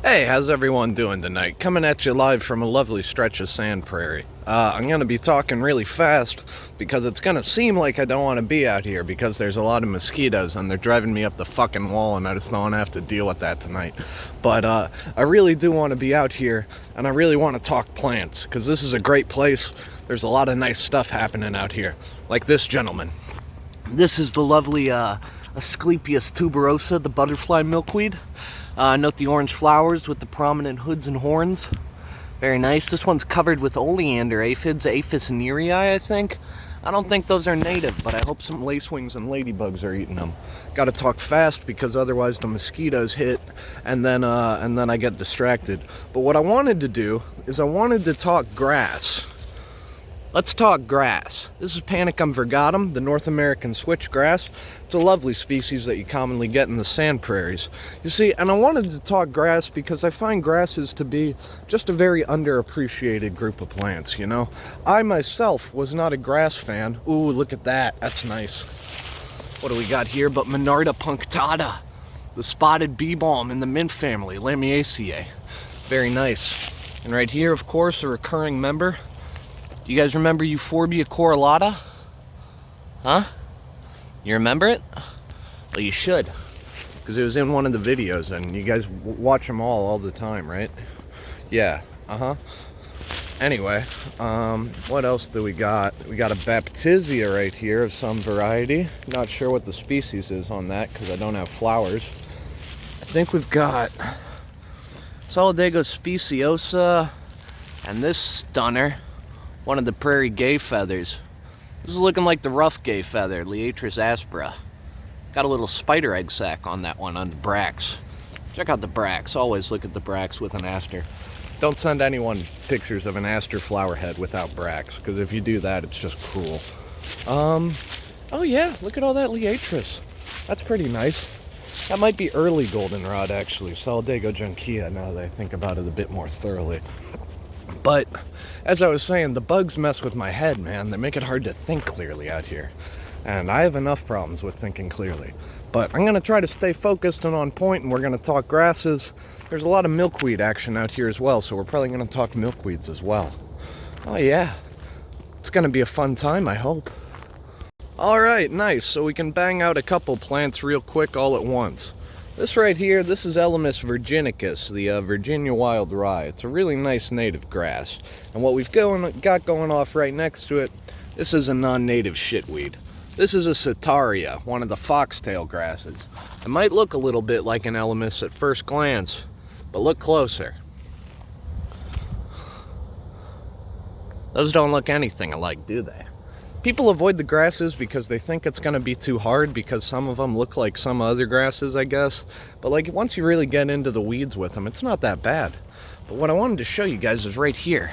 Hey, how's everyone doing tonight? Coming at you live from a lovely stretch of sand prairie. I'm going to be talking really fast because it's going to seem like I don't want to be out here because there's a lot of mosquitoes and they're driving me up the fucking wall and I just don't want to have to deal with that tonight. But I really do want to be out here and I really want to talk plants because this is a great place. There's a lot of nice stuff happening out here, like this gentleman. This is the lovely Asclepias tuberosa, the butterfly milkweed. Note the orange flowers with the prominent hoods and horns. Very nice. This one's covered with oleander aphids, Aphis nerii, I think. I don't think those are native, but I hope some lacewings and ladybugs are eating them. Got to talk fast because otherwise the mosquitoes hit, and then I get distracted. But what I wanted to do is I wanted to talk grass. Let's talk grass. This is Panicum virgatum, the North American switchgrass. It's a lovely species that you commonly get in the sand prairies. You see, and I wanted to talk grass because I find grasses to be just a very underappreciated group of plants, you know? I myself was not a grass fan. Ooh, look at that. That's nice. What do we got here but Monarda punctata, the spotted bee balm in the mint family, Lamiaceae. Very nice. And right here, of course, a recurring member. Do you guys remember Euphorbia correlata? Huh? You remember it? Well, you should, because it was in one of the videos, and you guys watch them all the time, right? Yeah, Anyway, what else do we got? We got a Baptisia right here of some variety. Not sure what the species is on that, because I don't have flowers. I think we've got Solidago speciosa, and this stunner, one of the prairie gay feathers. This is looking like the rough gay feather, Liatris aspera. Got a little spider egg sac on that one, on the bracts. Check out the bracts. Always look at the bracts with an aster. Don't send anyone pictures of an aster flower head without bracts, because if you do that, it's just cruel. Oh yeah, look at all that Liatris. That's pretty nice. That might be early goldenrod, actually. Solidago junkia, now that I think about it a bit more thoroughly. But as I was saying, the bugs mess with my head, man. They make it hard to think clearly out here. And I have enough problems with thinking clearly. But I'm going to try to stay focused and on point, and we're going to talk grasses. There's a lot of milkweed action out here as well, so we're probably going to talk milkweeds as well. Oh yeah, it's going to be a fun time, I hope. Alright, nice. So we can bang out a couple plants real quick all at once. This right here, this is Elymus virginicus, the Virginia wild rye. It's a really nice native grass. And what we've got going off right next to it, this is a non-native shitweed. This is a Setaria, one of the foxtail grasses. It might look a little bit like an Elymus at first glance, but look closer. Those don't look anything alike, do they? People avoid the grasses because they think it's going to be too hard because some of them look like some other grasses, I guess. But like once you really get into the weeds with them, it's not that bad. But what I wanted to show you guys is right here.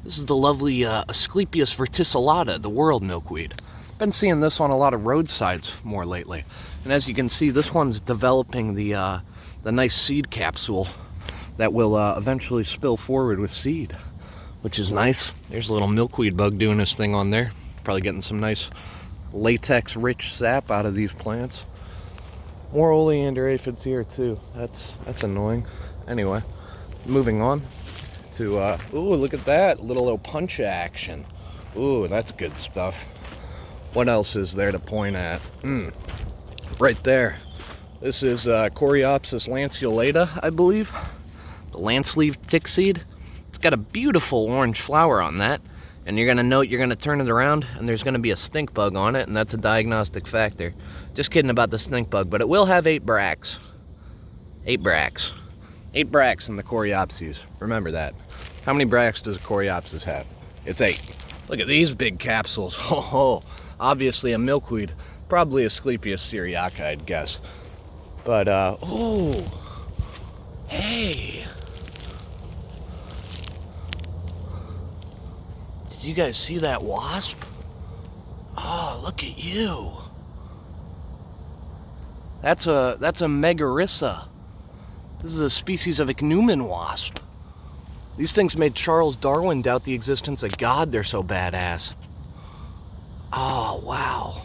This is the lovely Asclepias verticillata, the world milkweed. Been seeing this on a lot of roadsides more lately. And as you can see, this one's developing the nice seed capsule that will eventually spill forward with seed, which is nice. There's a little milkweed bug doing his thing on there. Probably getting some nice latex-rich sap out of these plants. More oleander aphids here too. That's annoying. Anyway, moving on to ooh, look at that little Opuntia action. Ooh, that's good stuff. What else is there to point at? Right there. This is Coreopsis lanceolata, I believe. The lance-leaved thickseed. It's got a beautiful orange flower on that. And you're going to note, you're going to turn it around, and there's going to be a stink bug on it, and that's a diagnostic factor. Just kidding about the stink bug, but it will have 8 bracts. 8 bracts. 8 bracts in the Coreopsis. Remember that. How many bracts does a Coreopsis have? It's 8. Look at these big capsules. Oh, obviously a milkweed. Probably Asclepias syriaca, I'd guess. But, oh, hey. Did you guys see that wasp? Oh, look at you. That's a megarissa. This is a species of ichneumon wasp. These things made Charles Darwin doubt the existence of God. They're so badass. Oh, wow.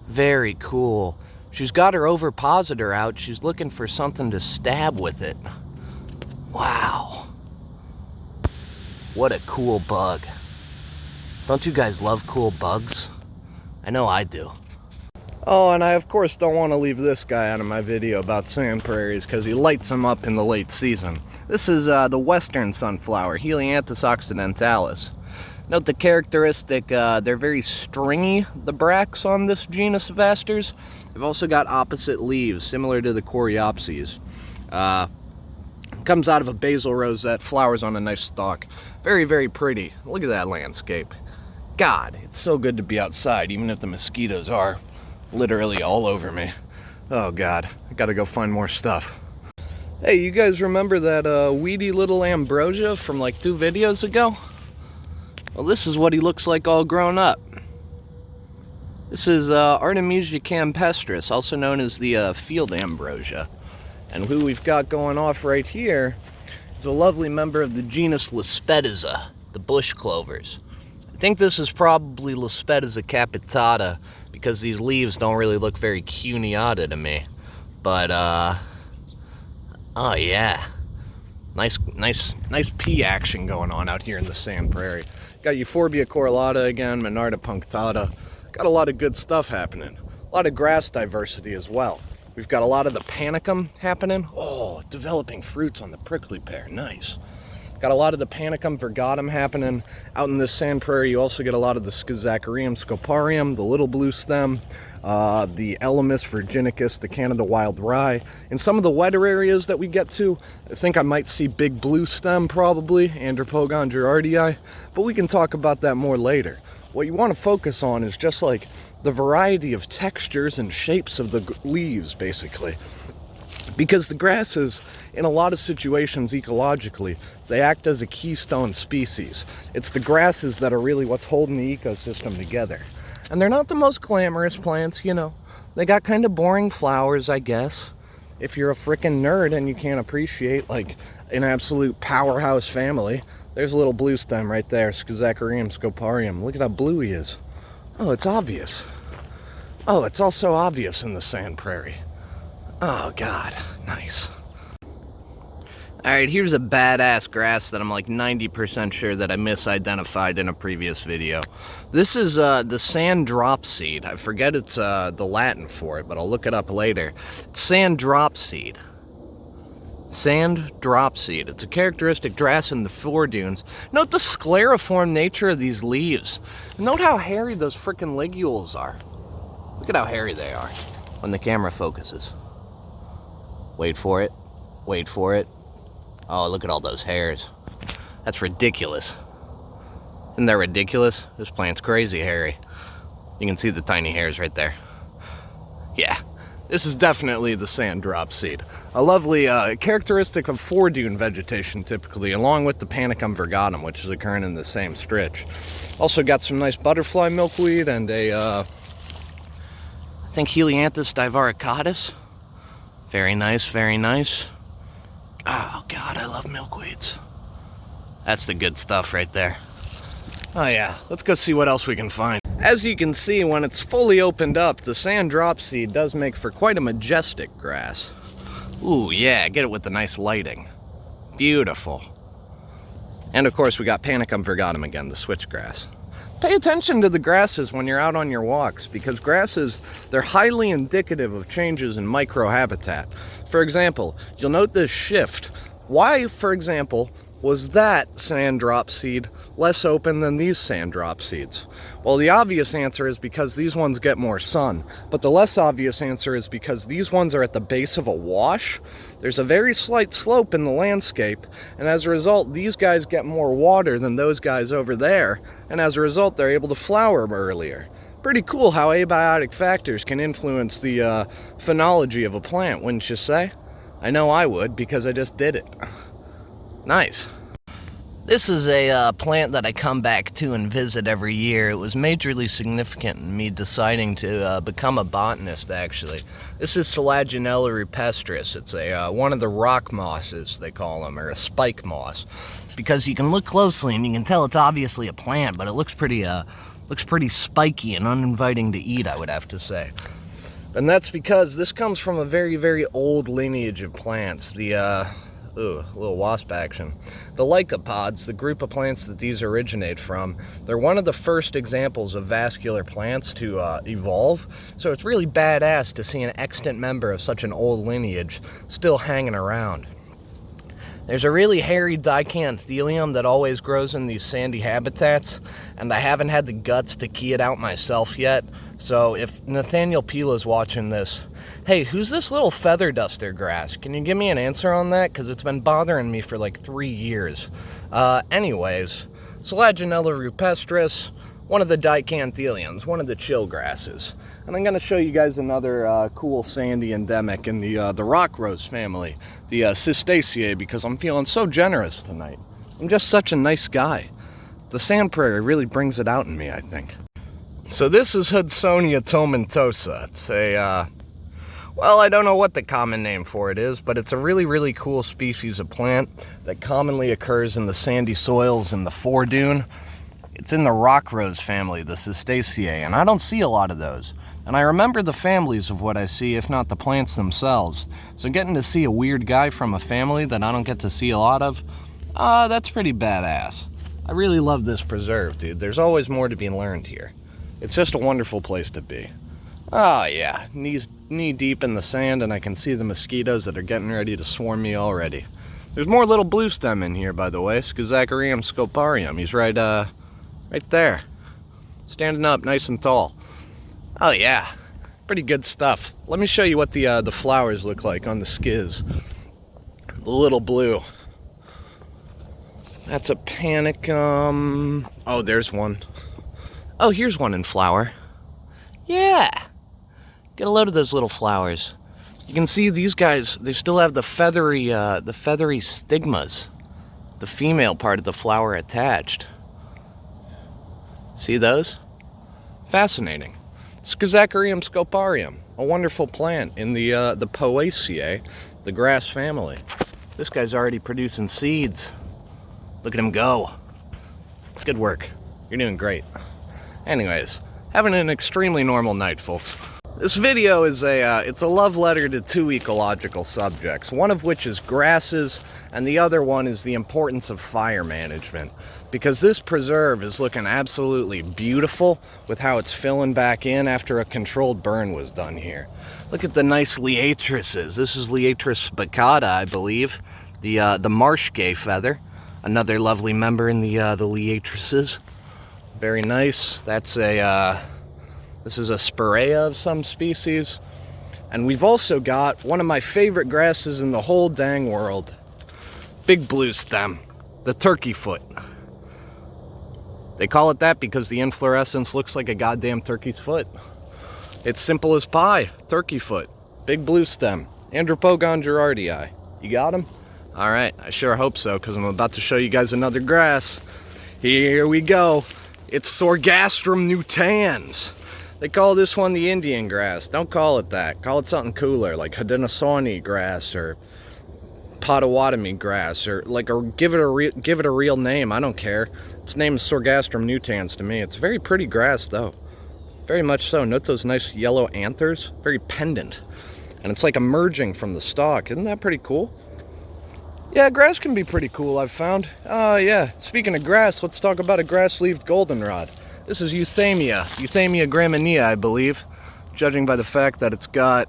Very cool. She's got her ovipositor out. She's looking for something to stab with it. Wow. What a cool bug. Don't you guys love cool bugs? I know I do. Oh, and I of course don't want to leave this guy out of my video about sand prairies because he lights them up in the late season. This is the western sunflower, Helianthus occidentalis. Note the characteristic, they're very stringy, the bracts on this genus of asters. They've also got opposite leaves, similar to the Coreopses. Comes out of a basal rosette, flowers on a nice stalk. Very, very pretty. Look at that landscape. God, it's so good to be outside, even if the mosquitoes are literally all over me. Oh God, I gotta go find more stuff. Hey, you guys remember that weedy little ambrosia from like 2 videos ago? Well, this is what he looks like all grown up. This is Artemisia campestris, also known as the field ambrosia. And who we've got going off right here is a lovely member of the genus Lespedeza, the bush clovers. I think this is probably Lespedeza capitata because these leaves don't really look very cuneata to me. But, oh yeah. Nice pea action going on out here in the sand prairie. Got Euphorbia correlata again, Monarda punctata. Got a lot of good stuff happening. A lot of grass diversity as well. We've got a lot of the panicum happening. Oh, developing fruits on the prickly pear, nice. Got a lot of the Panicum virgatum happening. Out in this sand prairie, you also get a lot of the Schizachyrium scoparium, the little blue stem, the Elymus virginicus, the Canada wild rye. In some of the wetter areas that we get to, I think I might see big blue stem probably, Andropogon gerardii, but we can talk about that more later. What you want to focus on is just like the variety of textures and shapes of the leaves, basically. Because the grasses, in a lot of situations ecologically, they act as a keystone species. It's the grasses that are really what's holding the ecosystem together. And they're not the most glamorous plants, you know. They got kind of boring flowers, I guess. If you're a frickin' nerd and you can't appreciate, like, an absolute powerhouse family. There's a little blue stem right there, Schizachyrium scoparium. Look at how blue he is. Oh, it's obvious. Oh, it's also obvious in the sand prairie. Oh, God. Nice. Alright, here's a badass grass that I'm like 90% sure that I misidentified in a previous video. This is the sand drop seed. I forget it's the Latin for it, but I'll look it up later. It's sand drop seed. Sand drop seed. It's a characteristic grass in the foredunes. Note the scleriform nature of these leaves. Note how hairy those frickin' ligules are. Look at how hairy they are when the camera focuses. Wait for it. Wait for it. Oh, look at all those hairs. That's ridiculous. Isn't that ridiculous? This plant's crazy hairy. You can see the tiny hairs right there. Yeah, this is definitely the sand drop seed. A lovely characteristic of foredune vegetation typically, along with the Panicum virgatum, which is occurring in the same stretch. Also got some nice butterfly milkweed and a, I think Helianthus divaricatus. Very nice, very nice. Oh God, I love milkweeds. That's the good stuff right there. Oh yeah, let's go see what else we can find. As you can see, when it's fully opened up, the sand drop seed does make for quite a majestic grass. Ooh yeah, get it with the nice lighting. Beautiful. And of course we got Panicum virgatum again, the switchgrass. Pay attention to the grasses when you're out on your walks, because grasses, they're highly indicative of changes in microhabitat. For example, you'll note this shift. Why, for example, was that sand drop seed less open than these sand drop seeds? Well, the obvious answer is because these ones get more sun, but the less obvious answer is because these ones are at the base of a wash. There's a very slight slope in the landscape, and as a result, these guys get more water than those guys over there, and as a result, they're able to flower earlier. Pretty cool how abiotic factors can influence the phenology of a plant, wouldn't you say? I know I would, because I just did it. Nice. This is a plant that I come back to and visit every year. It was majorly significant in me deciding to become a botanist, actually. This is Selaginella rupestris. It's a one of the rock mosses, they call them, or a spike moss. Because you can look closely and you can tell it's obviously a plant, but it looks pretty spiky and uninviting to eat, I would have to say. And that's because this comes from a very, very old lineage of plants. The, ooh, a little wasp action. The lycopods, the group of plants that these originate from, they're one of the first examples of vascular plants to evolve. So it's really badass to see an extant member of such an old lineage still hanging around. There's a really hairy dicanthelium that always grows in these sandy habitats, and I haven't had the guts to key it out myself yet. So if Nathaniel Pila's watching this, hey, who's this little feather duster grass? Can you give me an answer on that? Because it's been bothering me for like 3 years. Anyways, Selaginella rupestris, one of the dicantheliums, one of the chill grasses. And I'm going to show you guys another cool sandy endemic in the rock rose family, the Asteraceae, because I'm feeling so generous tonight. I'm just such a nice guy. The sand prairie really brings it out in me, I think. So this is Hudsonia tomentosa. It's a, well, I don't know what the common name for it is, but it's a really, really cool species of plant that commonly occurs in the sandy soils in the foredune. It's in the rock rose family, the Asteraceae, and I don't see a lot of those. And I remember the families of what I see, if not the plants themselves. So getting to see a weird guy from a family that I don't get to see a lot of, that's pretty badass. I really love this preserve, dude. There's always more to be learned here. It's just a wonderful place to be. Oh yeah, knee deep in the sand, and I can see the mosquitoes that are getting ready to swarm me already. There's more little blue stem in here, by the way. Schizachyrium scoparium. He's right there. Standing up nice and tall. Oh yeah, pretty good stuff. Let me show you what the flowers look like on the schiz. The little blue. That's a panicum. Oh, there's one. Oh, here's one in flower. Yeah. Get a load of those little flowers. You can see these guys, they still have the feathery stigmas. The female part of the flower attached. See those? Fascinating. Schizachyrium scoparium, a wonderful plant in the Poaceae, the grass family. This guy's already producing seeds. Look at him go. Good work. You're doing great. Anyways, having an extremely normal night, folks. This video is it's a love letter to two ecological subjects, one of which is grasses, and the other one is the importance of fire management. Because this preserve is looking absolutely beautiful with how it's filling back in after a controlled burn was done here. Look at the nice liatrices. This is Liatris baccata, I believe, the marsh gay feather. Another lovely member in the liatrices. Very nice. That's this is a spirea of some species. And we've also got one of my favorite grasses in the whole dang world. Big blue stem, the turkey foot. They call it that because the inflorescence looks like a goddamn turkey's foot. It's simple as pie, turkey foot, big blue stem, Andropogon gerardii. You got him? All right, I sure hope so, because I'm about to show you guys another grass. Here we go. It's Sorghastrum nutans. They call this one the Indian grass. Don't call it that. Call it something cooler, like Haudenosaunee grass or Potawatomi grass, or give it a real name. I don't care. Its name is Sorghastrum nutans to me. It's a very pretty grass, though. Very much so. Note those nice yellow anthers. Very pendant. And it's like emerging from the stalk. Isn't that pretty cool? Yeah, grass can be pretty cool, I've found. Yeah. Speaking of grass, let's talk about a grass-leaved goldenrod. This is Euthymia graminea, I believe. Judging by the fact that it's got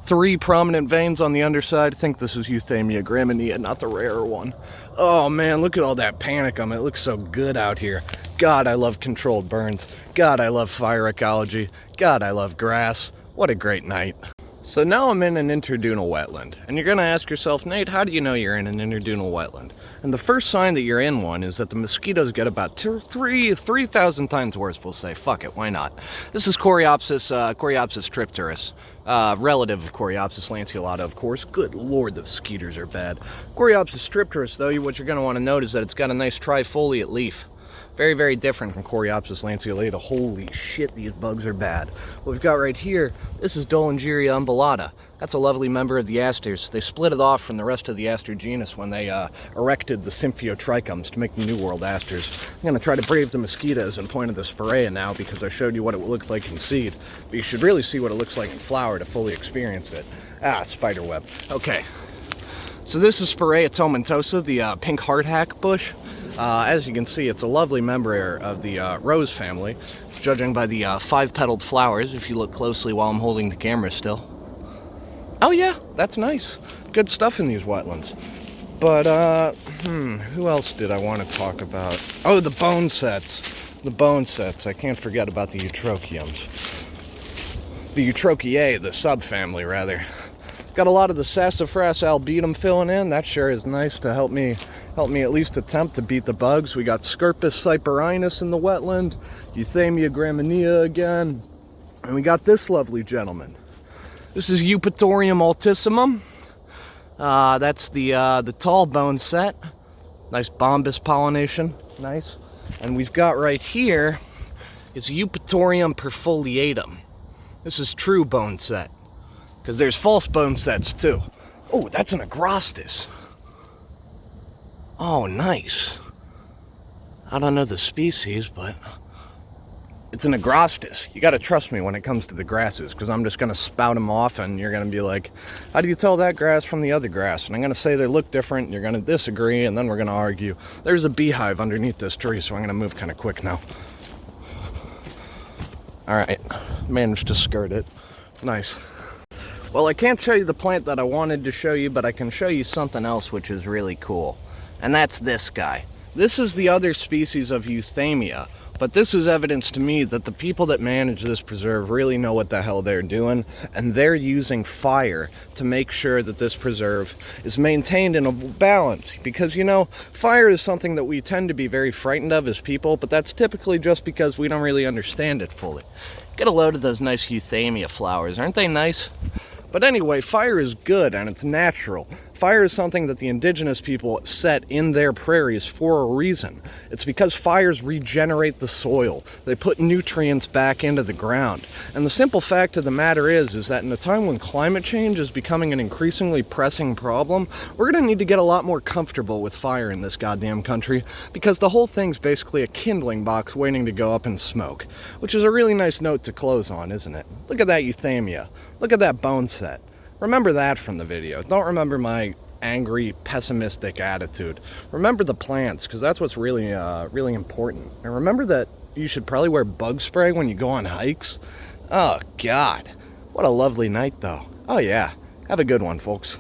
3 prominent veins on the underside, I think this is Euthymia graminea, not the rarer one. Oh man, look at all that panicum. It looks so good out here. God, I love controlled burns. God, I love fire ecology. God, I love grass. What a great night. So now I'm in an interdunal wetland, and you're gonna ask yourself, Nate, how do you know you're in an interdunal wetland? And the first sign that you're in one is that the mosquitoes get about 3,000 times worse, we'll say. Fuck it, why not? This is Coreopsis tripteris. Relative of Coreopsis lanceolata, of course. Good lord, the mosquitoes are bad. Coreopsis stripteris, though, what you're going to want to note is that it's got a nice trifoliate leaf. Very, very different from Coreopsis lanceolata. Holy shit, these bugs are bad. What we've got right here, this is Dolingeria umbellata. That's a lovely member of the asters. They split it off from the rest of the aster genus when they erected the Symphyotrichums to make the New World asters. I'm going to try to brave the mosquitoes and point at the Spiraea now because I showed you what it looked like in seed. But you should really see what it looks like in flower to fully experience it. Ah, spiderweb. Okay. So this is Spiraea tomentosa, the pink hardhack bush. As you can see, it's a lovely member of the rose family, judging by the 5-petaled flowers, if you look closely while I'm holding the camera still. Oh yeah, that's nice. Good stuff in these wetlands. But, who else did I want to talk about? Oh, the bone sets. The bone sets. I can't forget about the Eutrochiums. The Eutrochiae, the subfamily, rather. Got a lot of the Sassafras albetum filling in. That sure is nice to help me at least attempt to beat the bugs. We got Scirpus cyperinus in the wetland, Euthymia graminea again, and we got this lovely gentleman. This is Eupatorium altissimum. That's the tall bone set. Nice bombus pollination, nice. And we've got right here is Eupatorium perfoliatum. This is true bone set, because there's false bone sets too. Oh, that's an agrostis. Oh, nice. I don't know the species, but it's an agrostis. You gotta trust me when it comes to the grasses, because I'm just gonna spout them off and you're gonna be like, how do you tell that grass from the other grass? And I'm gonna say they look different, and you're gonna disagree, and then we're gonna argue. There's a beehive underneath this tree, so I'm gonna move kind of quick now. Alright, managed to skirt it. Nice. Well, I can't show you the plant that I wanted to show you, but I can show you something else which is really cool. And that's this guy. This is the other species of Euthymia. But this is evidence to me that the people that manage this preserve really know what the hell they're doing, and they're using fire to make sure that this preserve is maintained in a balance. Because, you know, fire is something that we tend to be very frightened of as people, but that's typically just because we don't really understand it fully. Get a load of those nice Euthymia flowers, aren't they nice? But anyway, fire is good and it's natural. Fire is something that the indigenous people set in their prairies for a reason. It's because fires regenerate the soil. They put nutrients back into the ground. And the simple fact of the matter is that in a time when climate change is becoming an increasingly pressing problem, we're going to need to get a lot more comfortable with fire in this goddamn country, because the whole thing's basically a kindling box waiting to go up in smoke. Which is a really nice note to close on, isn't it? Look at that Euthymia. Look at that bone set. Remember that from the video. Don't remember my angry, pessimistic attitude. Remember the plants, because that's what's really, really important. And remember that you should probably wear bug spray when you go on hikes. Oh, God. What a lovely night, though. Oh, yeah. Have a good one, folks.